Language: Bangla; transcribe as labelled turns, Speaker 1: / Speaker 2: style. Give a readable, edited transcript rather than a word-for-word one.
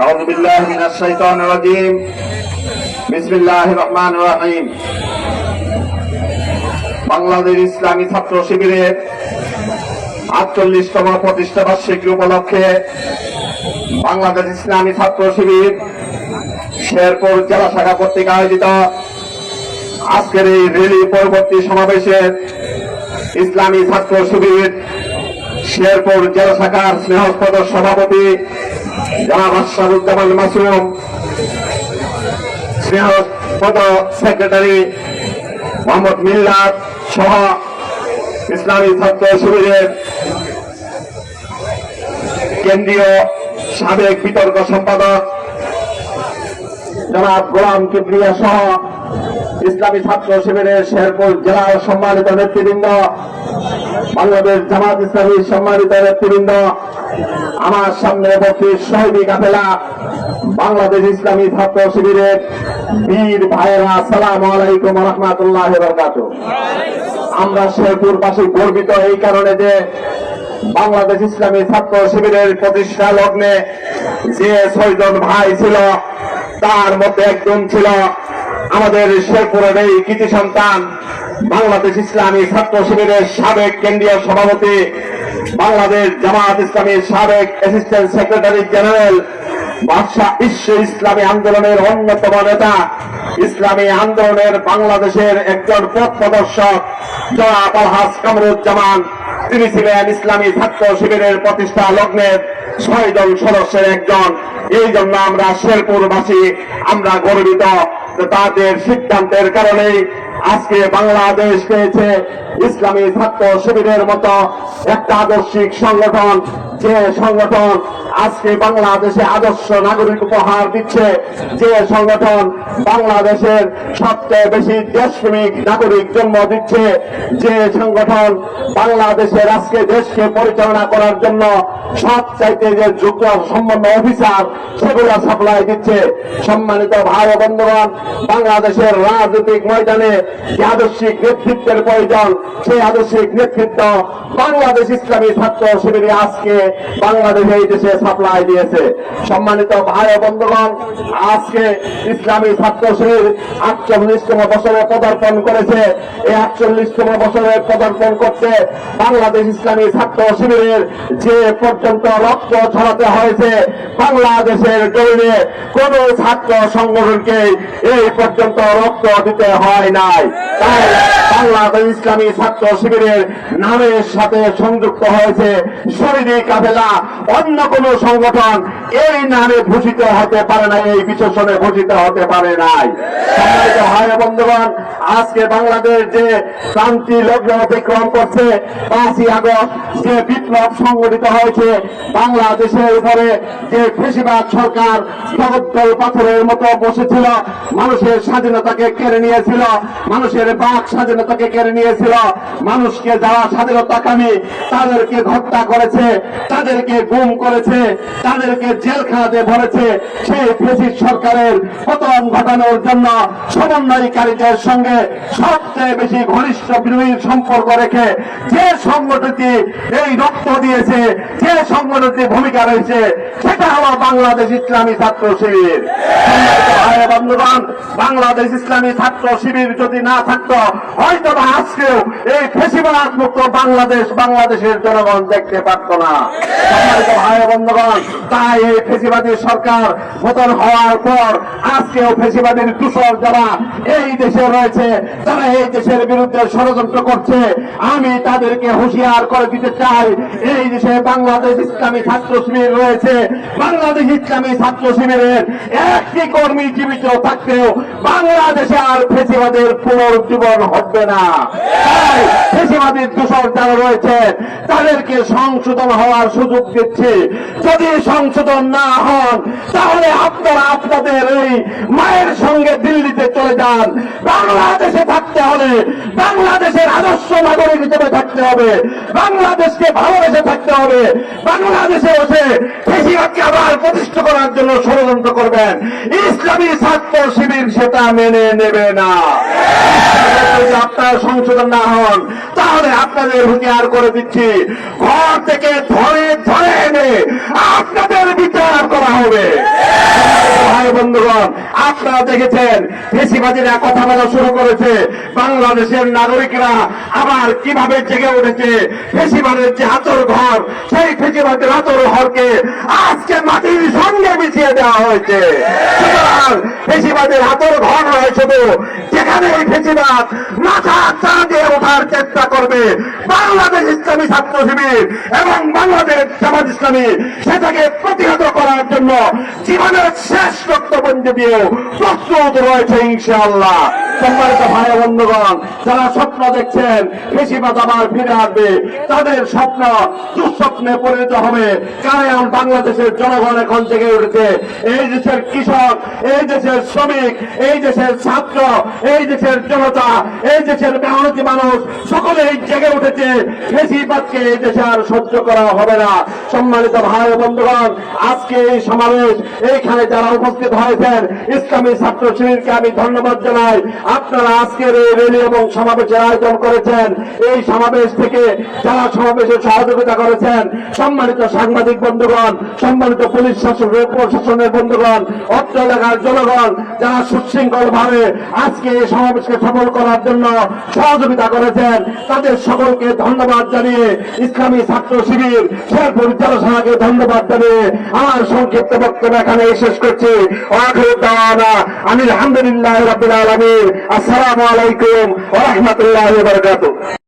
Speaker 1: আউযু বিল্লাহি মিনাশ শাইতানির রাজীম। বিসমিল্লাহির রহমানির রহিম। বাংলাদেশ ইসলামী ছাত্র শিবিরের 48তম প্রতিষ্ঠা বার্ষিকী উপলক্ষে বাংলাদেশ ইসলামী ছাত্র শিবির শেরপুর জেলা শাখা কর্তৃক আয়োজিত আজকের এই র্যালি পরবর্তী সমাবেশের ইসলামী ছাত্র শিবির শেরপুর জেলা শাখার স্নেহস্পদ সভাপতি জনাব আশরাফুজ্জামান মাসুম, স্নেহস্পদ সেক্রেটারি মোহাম্মদ মিল্লাত সহ ইসলামী ছাত্র শিবিরের কেন্দ্রীয় সাবেক বিতর্ক সম্পাদক জনাব গোলাম কিবরিয়া সহ ইসলামী ছাত্র শিবিরের শেরপুর জেলার সম্মানিত নেতৃবৃন্দ, বাংলাদেশ জামাত ইসলামীর সম্মানিত নেতৃবৃন্দ, আমার সামনে উপস্থিত শহীদ কাফেলা, বাংলাদেশ ইসলামী ছাত্র শিবিরের বীর ভাইয়েরা, আসসালামু আলাইকুম ওয়া রাহমাতুল্লাহি ওয়া বারাকাতুহু। আমরা শেরপুরবাসী গর্বিত এই কারণে যে বাংলাদেশ ইসলামী ছাত্র শিবিরের প্রতিষ্ঠা লগ্নে যে 6 জন ভাই ছিল তার মধ্যে একজন ছিল আমাদের শেরপুরের এই কৃতি সন্তান, বাংলাদেশ ইসলামী ছাত্র শিবিরের সাবেক কেন্দ্রীয় সভাপতি, বাংলাদেশ জামাত ইসলামীর সাবেক অ্যাসিস্ট্যান্ট সেক্রেটারি জেনারেল, বাদশাহ বিশ্ব ইসলামী আন্দোলনের অন্যতম নেতা, ইসলামী আন্দোলনের বাংলাদেশের একজন পথ প্রদর্শক জনাব আলহাজ কামরুজ্জামান। তিনি ছিলেন ইসলামী ছাত্র শিবিরের প্রতিষ্ঠা লগ্নের 6 জন সদস্যের একজন। এই জন্য আমরা শেরপুরবাসী আমরা গর্বিত। তাদের সিদ্ধান্তের কারণেই আজকে বাংলাদেশ পেয়েছে ইসলামী ছাত্র শিবিরের মতো একটা আদর্শিক সংগঠন, যে সংগঠন আজকে বাংলাদেশে আদর্শ নাগরিক উপহার দিচ্ছে, যে সংগঠন বাংলাদেশের সবচেয়ে বেশি দেশপ্রেমিক নাগরিক জন্ম দিচ্ছে, যে সংগঠন বাংলাদেশের আজকে দেশকে পরিচালনা করার জন্য সবচাইতে যে যোগ্য সম্পন্ন অফিসার সেগুলো সাপ্লাই দিচ্ছে। সম্মানিত ভাই ও বন্ধুগণ, বাংলাদেশের রাজনৈতিক ময়দানে যে আদর্শিক নেতৃত্বের প্রয়োজন, সেই আদর্শিক নেতৃত্ব বাংলাদেশ ইসলামী ছাত্র শিবিরে আজকে বাংলাদেশে এই দেশে সাপ্লাই দিয়েছে। সম্মানিত ভাই ও বন্ধুগণ, আজকে ইসলামী ছাত্র শিবির 48তম বছরে পদার্পণ করেছে। এই 48তম বছরে পদার্পণ করতে বাংলাদেশ ইসলামী ছাত্র শিবিরের যে পর্যন্ত রক্ত ছড়াতে হয়েছে, বাংলাদেশের জমিনে কোন ছাত্র সংগঠনকে এই পর্যন্ত রক্ত দিতে হয় নাই। তাই বাংলাদেশ ইসলামী ছাত্র শিবিরের নামের সাথে সংযুক্ত হয়েছে শহীদ কাফেলা। অন্য কোন সংগঠন এই নামে ভূষিত হতে পারে না, এই বিশেষণে ভূষিত হতে পারে নাই। সম্মানিত ভাই বন্ধুগণ, আজকে বাংলাদেশ যে ক্রান্তি লগ্ন অতিক্রম করছে, 5ই আগস্ট যে বিপ্লব সংগঠিত হয়েছে, বাংলাদেশের উপরে যে ফেসিবাদ সরকার জগদ্দল পাথরের মতো বসেছিল, মানুষের স্বাধীনতাকে কেড়ে নিয়েছিল, মানুষের বাক স্বাধীনতাকে কেড়ে নিয়েছিল, মানুষকে যারা স্বাধীনতাকামী তাদেরকে হত্যা করেছে, তাদেরকে গুম করেছে, তাদেরকে জেলখানাতে ভরেছে। সেই ফেসিস্ট সরকারের পতন ঘটানোর জন্য সমন্বয়কারীদের সঙ্গে সবচেয়ে বেশি ঘনিষ্ঠ বিরোধীর সম্পর্ক রেখে যে সংগঠনটি এই রক্ত দিয়েছে, যে সংগঠনটি ভূমিকা রয়েছে, সেটা হলো বাংলাদেশ ইসলামী ছাত্র শিবির। ভাই বন্ধুগণ, বাংলাদেশ ইসলামী ছাত্র শিবির যদি না থাকতো, হয়তো আজকেও এই ফেসিবাদ মুক্ত বাংলাদেশের জনগণ দেখতে পারত না। সম্মানিত ভাই বন্ধুগণ, তাই এই ফেসিবাদী সরকার পতন হওয়ার পর আজকেও ফেসিবাদীর দূষর যারা এই দেশে রয়েছে, তারা এই দেশের বিরুদ্ধে ষড়যন্ত্র করছে। আমি তাদেরকে হুঁশিয়ার করে দিতে চাই, এই দেশে বাংলাদেশ ইসলামী ছাত্র শিবির রয়েছে। বাংলাদেশ ইসলামী ছাত্র শিবিরের একটি কর্মী জীবিত থাকতেও বাংলাদেশে আর ফেসিবাদের পুনরুজ্জীবন হবে না। তাই ফেসিবাদীর দূষর যারা রয়েছে তাদেরকে সংশোধন হওয়ার সুযোগ দিচ্ছে। যদি সংশোধন না হন, তাহলে আপনারা আপনাদের এই মায়ের সঙ্গে দিল্লিতে চলে যান। বাংলাদেশে থাকতে হলে বাংলাদেশের আদর্শ নাগরিক হিসেবে থাকতে হবে, বাংলাদেশকে ভালোবেসে থাকতে হবে। বাংলাদেশে বসে ফেসিবাদকে আবার প্রতিষ্ঠা করার জন্য ষড়যন্ত্র করবেন, ইসলামী ছাত্র শিবির সেটা মেনে নেবে না। যদি আপনার সংশোধন না হন, তাহলে আপনাদের হুঁশিয়ার করে দিচ্ছি, ঘর থেকে ধরে ধরে এনে আপনাদের বিচার করা হবে। ভাই বন্ধুগণ, আপনারা দেখেছেন ফেসিবাদীরা কথা বলা শুরু করেছে, বাংলাদেশের নাগরিকরা আবার কিভাবে জেগে উঠেছে। ফেসিবাদের যে হাতর ঘর, সেই ফেসিবাদের হাতর ঘরকে আজকে মাটির সঙ্গে মিশিয়ে দেওয়া হয়েছে। সুতরাং ফেসিবাদের হাতর ঘর নয় শুধু, যেখানে এই ফেসিবাদ মাথা চাঁদে ওঠার চেষ্টা করবে, বাংলাদেশ ইসলামী ছাত্র শিবির এবং বাংলাদেশ জামাত ইসলামী সেটাকে প্রতিহত করার জন্য জীবনের শেষ রক্তবন্ধ দিয়েও প্রস্তুত রয়েছে ইনশাআল্লাহ। সম্মানিত ভাই বন্ধুগণ, যারা স্বপ্ন দেখছেন ফেসিবাদ আবার ফিরে আসবে, তাদের স্বপ্ন দুঃস্বপ্নে পরিণত হবে। কারণ বাংলাদেশের জনগণ এখন জেগে উঠেছে। এই দেশের কৃষক, এই দেশের শ্রমিক, এই দেশের ছাত্র, এই দেশের জনতা, এই দেশের মেহনতি মানুষ সকলেই জেগে উঠেছে। ফেসিবাদকে এই দেশে আর সহ্য করা হবে না। সম্মানিত ভাই বন্ধুগণ, আজকে এই সমাবেশ, এইখানে যারা উপস্থিত হয়েছেন ইসলামী ছাত্র শিবিরকে আমি ধন্যবাদ জানাই। আপনারা আজকের এই র্যালি এবং সমাবেশের আয়োজন করেছেন। এই সমাবেশ থেকে যারা সমাবেশে সহযোগিতা করেছেন, সম্মানিত সাংবাদিক বন্ধুগণ, সম্মানিত পুলিশ প্রশাসনের বন্ধুগণ, অত্র এলাকার জনগণ যারা সুশৃঙ্খল ভাবে আজকে এই সমাবেশকে সফল করার জন্য সহযোগিতা করেছেন, তাদের সকলকে ধন্যবাদ জানিয়ে ইসলামী ছাত্র শিবির শেরপুর জনসভাকে ধন্যবাদ জানিয়ে আমার সংক্ষিপ্ত বক্তব্য এখানে শেষ করছি। আমি আলহামদুলিল্লাহ রাব্বিল আলামিন। আসসালামু আলাইকুম ওয়া রাহমাতুল্লাহি ওয়া বারাকাতুহু।